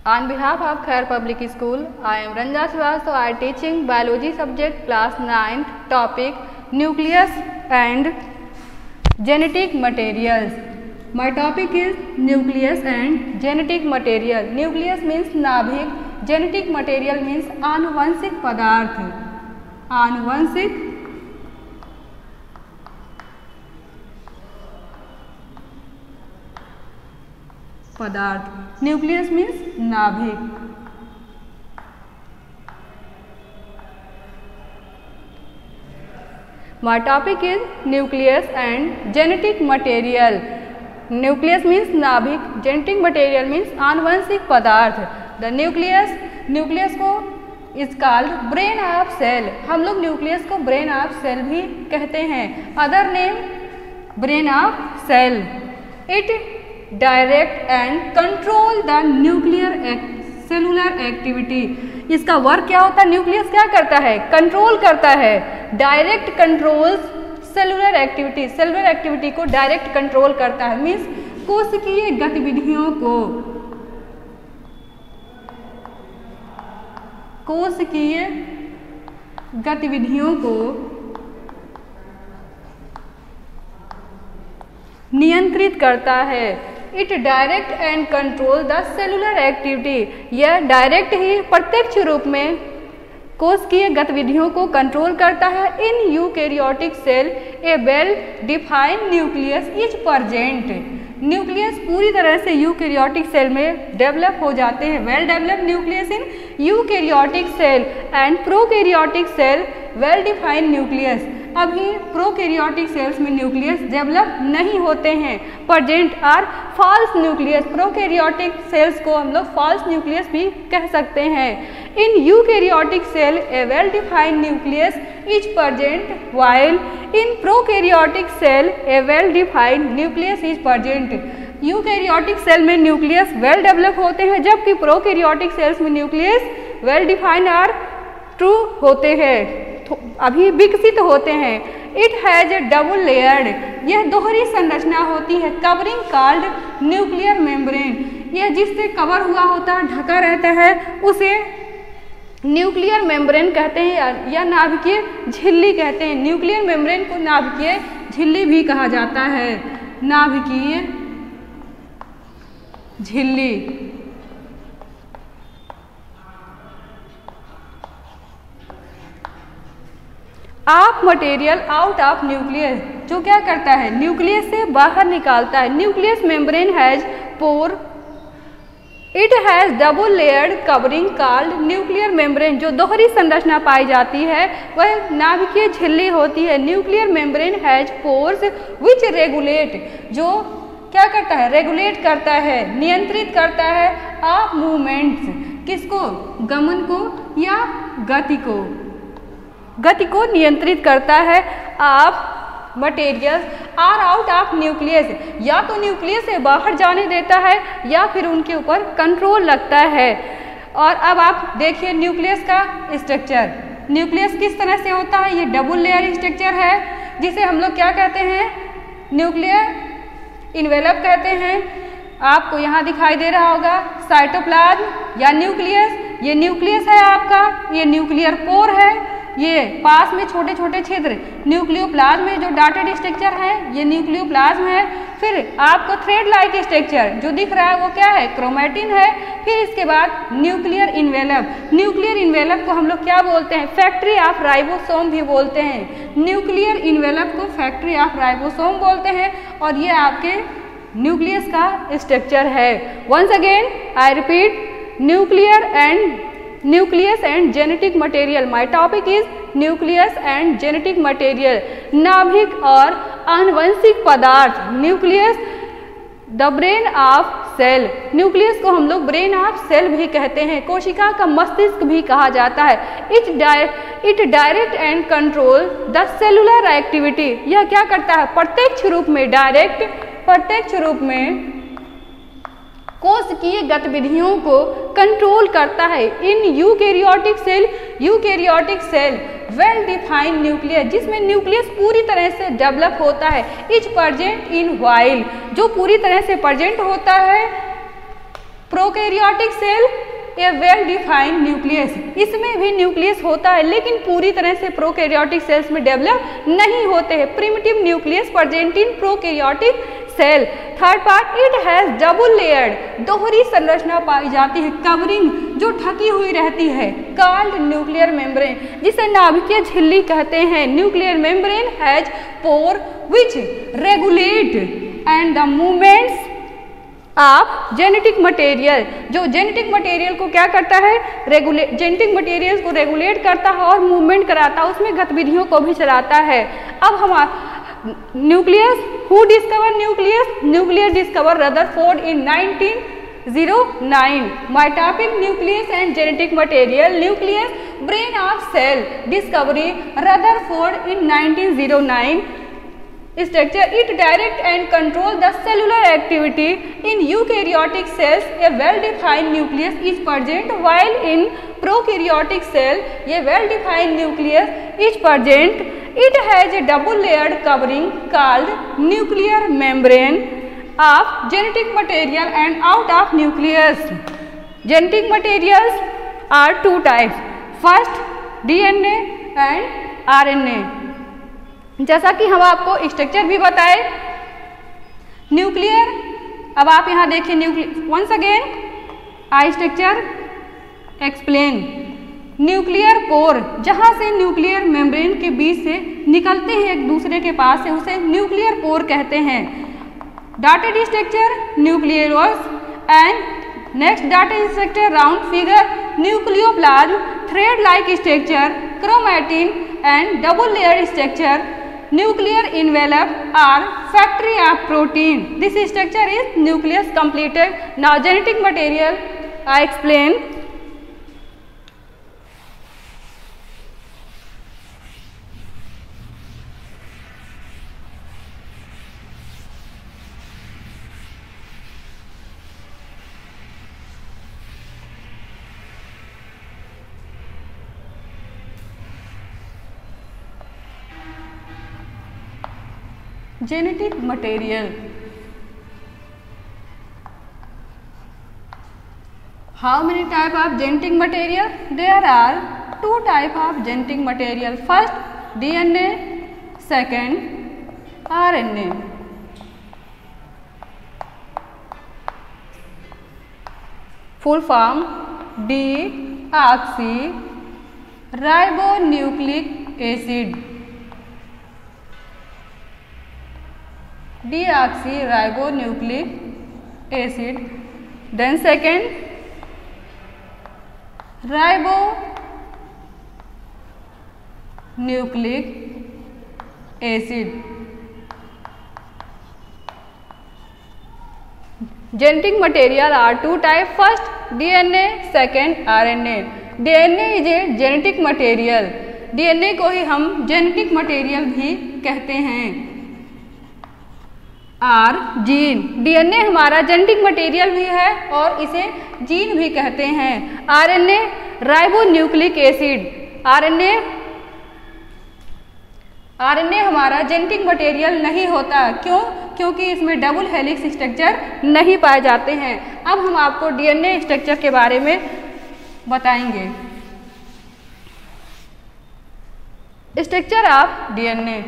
On behalf of Khair Public School, I am Ranja Srivastava. I am teaching biology subject class 9th, topic nucleus and genetic materials. My topic is nucleus and genetic material. Nucleus means नाभिक, genetic material means आनुवंशिक पदार्थ. आनुवंशिक पदार्थ. Nucleus means नाभिक. My topic is nucleus and genetic material. Nucleus means नाभिक, genetic material means आनुवंशिक पदार्थ. The nucleus को is called brain of cell. हम लोग न्यूक्लियस को brain of cell भी कहते हैं. Other name brain of cell. It direct and control the nuclear cellular activity. इसका वर्क क्या होता है? न्यूक्लियस क्या करता है? कंट्रोल करता है. Direct control cellular activity. Cellular activity को डायरेक्ट कंट्रोल करता है. मीन्स कोशिकीय गतिविधियों को नियंत्रित करता है. It direct and control the cellular activity. यह डायरेक्ट ही प्रत्यक्ष रूप में कोशिकीय गतिविधियों को कंट्रोल करता है. In eukaryotic cell a well defined nucleus is present. Nucleus पूरी तरह से यूकैरियोटिक सेल में डेवलप हो जाते हैं. Well developed nucleus in eukaryotic cell and prokaryotic cell well defined nucleus. अभी प्रोकैरियोटिक सेल्स में न्यूक्लियस डेवलप नहीं होते हैं. Present are false nucleus. Prokaryotic cells को हम लोग फॉल्स न्यूक्लियस भी कह सकते हैं. In eukaryotic cell a well defined nucleus is present while in prokaryotic cell a well defined nucleus is present. Eukaryotic cell में न्यूक्लियस वेल डेवलप होते हैं, जबकि प्रोकैरियोटिक सेल्स में nucleus well defined are true होते हैं, अभी विकसित होते हैं. It has a double layered. यह दोहरी संरचना होती है. Covering called nuclear membrane. यह जिससे कवर हुआ होता है, ढका रहता है, उसे न्यूक्लियर मेम्ब्रेन कहते हैं या नाभिकीय झिल्ली कहते हैं. न्यूक्लियर मेम्ब्रेन को नाभिकीय झिल्ली भी कहा जाता है. नाभिकीय झिल्ली. आप मटेरियल आउट ऑफ न्यूक्लियस, जो क्या करता है? न्यूक्लियस से बाहर निकालता है. Nucleus membrane has pore. It has double layered covering called nuclear membrane. जो दोहरी संरचना पाई जाती है वह नाभिकीय झिल्ली होती है. Nuclear membrane has pores which regulate. जो क्या करता है? रेगुलेट करता है, नियंत्रित करता है ऑफ मूवमेंट्स. किसको? गमन को या गति को नियंत्रित करता है. आप materials are out of nucleus. या तो न्यूक्लियस से बाहर जाने देता है या फिर उनके ऊपर कंट्रोल लगता है. और अब आप देखिए न्यूक्लियस का स्ट्रक्चर. न्यूक्लियस किस तरह से होता है? ये डबल लेयर स्ट्रक्चर है, जिसे हम लोग क्या कहते हैं? न्यूक्लियर इन्वेलप कहते हैं. आपको यहाँ दिखाई दे रहा होगा साइटोप्लाज्म या न्यूक्लियस. ये न्यूक्लियस है आपका. ये न्यूक्लियर कोर है. ये पास में छोटे छोटे छिद्र न्यूक्लियोप्लाज्म में जो डॉटेड स्ट्रक्चर है, ये न्यूक्लियोप्लाज्म है. फिर आपको थ्रेड लाइक स्ट्रक्चर जो दिख रहा है वो क्या है? क्रोमैटिन है. फिर इसके बाद न्यूक्लियर इन्वेलप. न्यूक्लियर इन्वेलप को हम लोग क्या बोलते हैं? फैक्ट्री ऑफ राइबोसोम भी बोलते हैं. न्यूक्लियर इन्वेलप को फैक्ट्री ऑफ राइबोसोम बोलते हैं. और ये आपके न्यूक्लियस का स्ट्रक्चर है. Once again I repeat, nucleus and genetic material. My topic is nucleus and genetic material. नाभिक और आनुवंशिक पदार्थ. Nucleus the brain of cell. Nucleus को हम लोग ब्रेन ऑफ सेल भी कहते हैं. कोशिका का मस्तिष्क भी कहा जाता है. It direct and control the cellular activity. यह क्या करता है? प्रत्यक्ष रूप में, प्रत्यक्ष रूप में कोशिकीय गतिविधियों को कंट्रोल करता है. In eukaryotic cell well defined nucleus, जिसमें न्यूक्लियस पूरी तरह से डेवलप होता है. इज प्रेजेंट इन वाइल, जो पूरी तरह से प्रेजेंट होता है prokaryotic cell a well defined nucleus, इसमें भी न्यूक्लियस होता है लेकिन पूरी तरह से प्रोकैरियोटिक सेल्स में डेवलप नहीं होते हैं। Primitive nucleus present in prokaryotic cell. Third part, it has double layered, दोहरी संरचना पाई जाती है, कवरिंग जो ढकी हुई रहती है, कॉल्ड न्यूक्लियर मेम्ब्रेन, जिसे नाभिकीय झिल्ली कहते हैं। Nuclear membrane has pore which regulate and the movements of genetic material, जो जेनेटिक मटेरियल को क्या करता है, जेनेटिक मटेरियल को रेगुलेट करता है और मूवमेंट कराता है, उसमें गतिविधियों को भी चलाता है। अब हमारा nucleus, who discover nucleus? Nucleus discover Rutherford in 1909। Mitotic nucleus and genetic material, nucleus brain of cell discovery Rutherford in 1909। Structure, it direct and control the cellular activity in eukaryotic cells. A well-defined nucleus is present, while in prokaryotic cell, a well-defined nucleus is present. It has a double-layered covering called nuclear membrane of genetic material and out of nucleus. Genetic materials are two types. First, DNA and RNA. जैसा कि हम आपको structure भी बताए, nuclear, अब आप यहाँ देखिए nuclear, once again I structure explain. Nuclear pore, जहाँ से न्यूक्लियर मेम्ब्रेन के बीच से निकलते हैं एक दूसरे के पास से, उसे न्यूक्लियर पोर कहते हैं। Dotted structure nucleus and next dotted structure round figure nucleoplasm, thread like structure chromatin and double layer structure nuclear envelope are factory of protein. This structure is nucleus completed. Now genetic material I explain. Genetic material. How many type of genetic material? There are two type of genetic material. First, DNA. Second, RNA. Full form: deoxyribonucleic acid. Deoxyribonucleic acid. Then second, ribonucleic acid. Genetic material are two type. First, DNA. Second, RNA. DNA is a genetic material. DNA को ही हम genetic material भी कहते हैं। Are gene, DNA हमारा genetic material भी है और इसे जीन भी कहते हैं। आरएनए राइबोन्यूक्लिक एसिड, आरएनए हमारा जेनेटिक मटेरियल नहीं होता। क्यों? क्योंकि इसमें डबल हेलिक्स स्ट्रक्चर नहीं पाए जाते हैं। अब हम आपको डीएनए स्ट्रक्चर के बारे में बताएंगे। Structure of DNA.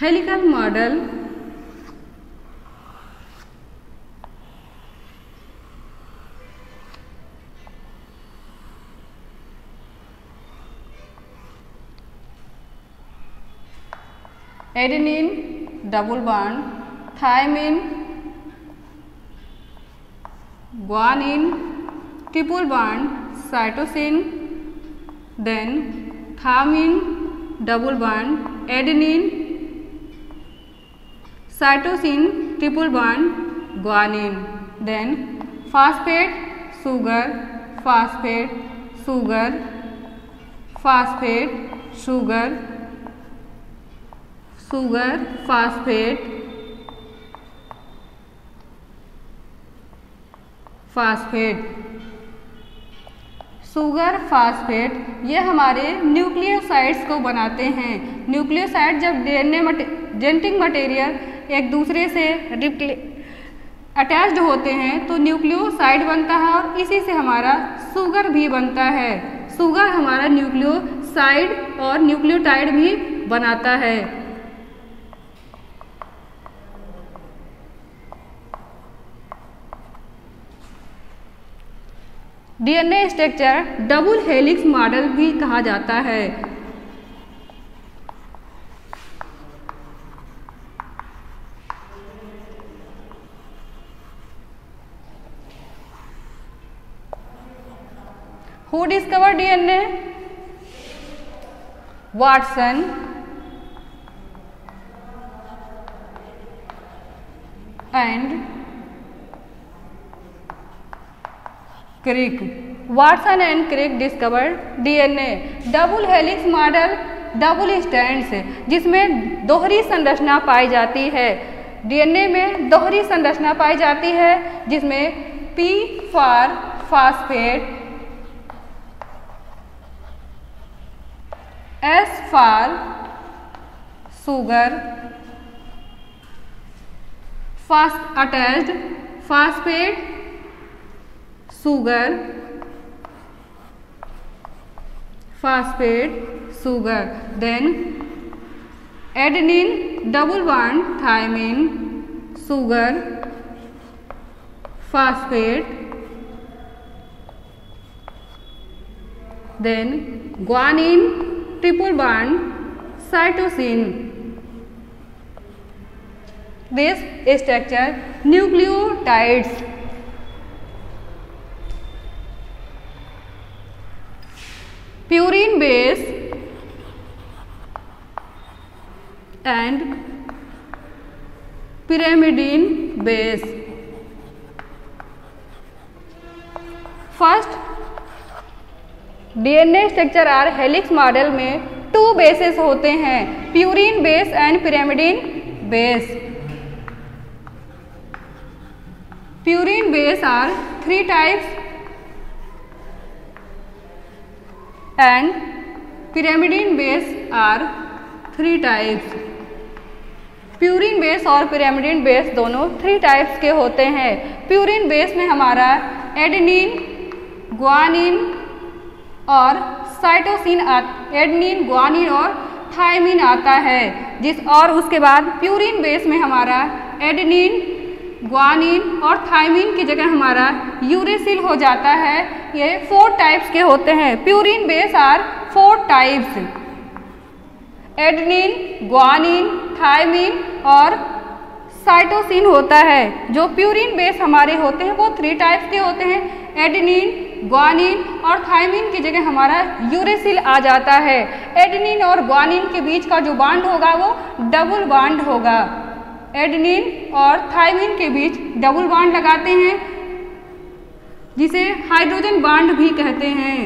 Helical model, adenine double bond, thymine, guanine triple bond, cytosine, then thymine double bond, adenine, cytosine triple bond, guanine, then phosphate sugar, phosphate sugar, phosphate sugar, sugar phosphate, phosphate. Sugar phosphate ये हमारे nucleosides को बनाते हैं। Nucleoside जब genetic material एक दूसरे से attached होते हैं तो न्यूक्लियोसाइड बनता है और इसी से हमारा शुगर भी बनता है। शुगर हमारा न्यूक्लियोसाइड और न्यूक्लियोटाइड भी बनाता है। DNA structure double helix model भी कहा जाता है। Who discovered DNA? Watson and Crick. Watson and Crick discovered DNA. Double helix model double strands जिसमें दोहरी संरचना पाई जाती है। डीएनए में दोहरी संरचना पाई जाती है जिसमें P for phosphate, S for sugar, attached phosphate sugar, phosphate sugar, then adenine double bond thymine sugar phosphate, then guanine triple bond cytosine. This structure nucleotides. Purine base and pyrimidine base. First DNA structure are helix model में 2 bases होते हैं, purine base and pyrimidine base. Purine base are 3 types and pyrimidine base are 3 types. Purine base और pyrimidine base दोनों 3 types के होते हैं। Purine base में हमारा एडेनिन, ग्वानिन और साइटोसिन, एडेनिन, ग्वानिन और थायमिन आता है। और उसके बाद प्यूरिन बेस में हमारा एडेनिन, ग्वानिन और थायमिन की जगह हमारा यूरेसिल हो जाता है। ये 4 टाइप्स के होते हैं। Purine base are 4 types, adenine, guanine, thymine और साइटोसिन होता है। जो प्यूरिन बेस हमारे होते हैं वो 3 टाइप्स के होते हैं, एडेनिन, ग्वानिन और थायमिन की जगह हमारा यूरेसिल आ जाता है। एडेनिन और ग्वानिन के बीच का जो बॉन्ड होगा वो डबल बॉन्ड होगा। एडेनिन और थायमिन के बीच डबल बॉन्ड लगाते हैं जिसे हाइड्रोजन बॉन्ड भी कहते हैं।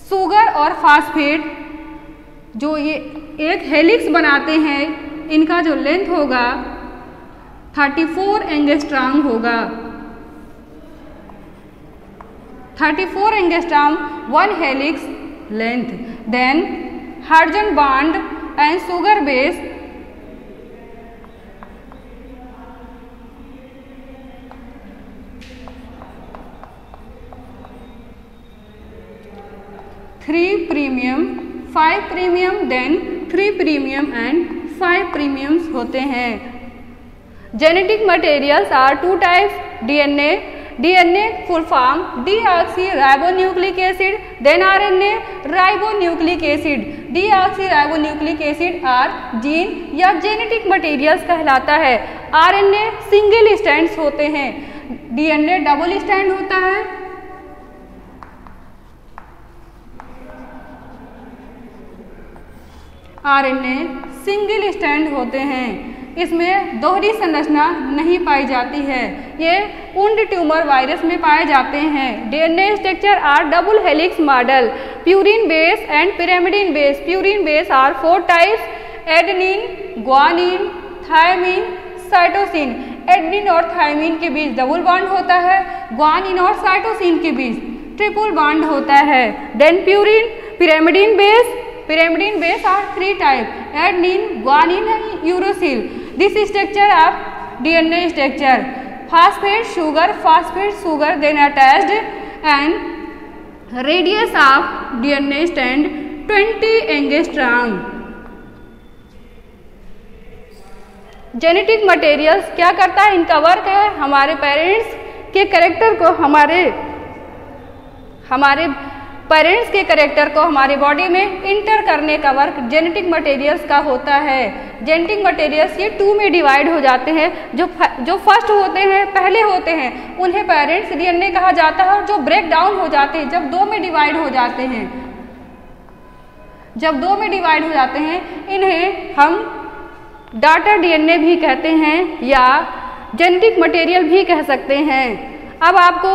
शुगर और फास्फेट जो ये एक हेलिक्स बनाते हैं, इनका जो लेंथ होगा 34 एंगस्ट्रॉम होगा। 34 angstrom 1 helix length. Then hydrogen bond and sugar base premium 5 premium, then 3 premium and 5 premiums होते हैं। Genetic materials are 2 types, DNA full form deoxy ribonucleic acid, then RNA ribonucleic acid. Deoxy ribonucleic acid are gene या genetic materials कहलाता है। RNA single strands होते हैं, DNA double strand होता है। RNA single strand होते हैं, इसमें दोहरी संरचना नहीं पाई जाती है। ये वुंड ट्यूमर वायरस में पाए जाते हैं। DNA structure are double helix model, purine base and pyrimidine base. Purine base are 4 types, adenine, guanine, thymine, cytosine. Adenine और थायमीन के बीच डबल बॉन्ड होता है, ग्वानिन और साइटोसिन के बीच ट्रिपल बॉन्ड होता है। Then purine, pyrimidine base are three type: adenine, guanine and uracil. This structure of DNA structure. Phosphate sugar then attached and radius of DNA strand 20 angstrom. Genetic materials क्या करता है? इनका work है हमारे parents के character को हमारे body में इंटर करने का वर्क जेनेटिक मटेरियल्स का होता है। जेनेटिक मटेरियल्स ये 2 में डिवाइड हो जाते हैं। जो फर्स्ट होते हैं, पहले होते हैं, उन्हें पेरेंट्स डीएनए कहा जाता है। और जो ब्रेक डाउन हो जाते हैं, जब 2 में डिवाइड हो जाते हैं, इन्हें हम डाटर डीएनए भी कहते हैं या जेनेटिक मटेरियल भी कह सकते हैं। अब आपको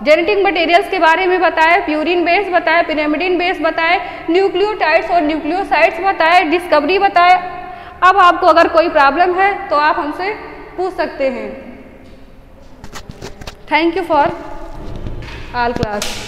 जेनेटिक मटेरियल्स के बारे में बताया, प्यूरिन बेस बताया, pyrimidine बेस बताया, न्यूक्लियोटाइड्स और न्यूक्लियोसाइड्स बताए, डिस्कवरी बताया। अब आपको अगर कोई प्रॉब्लम है तो आप हमसे पूछ सकते हैं। Thank you for all class.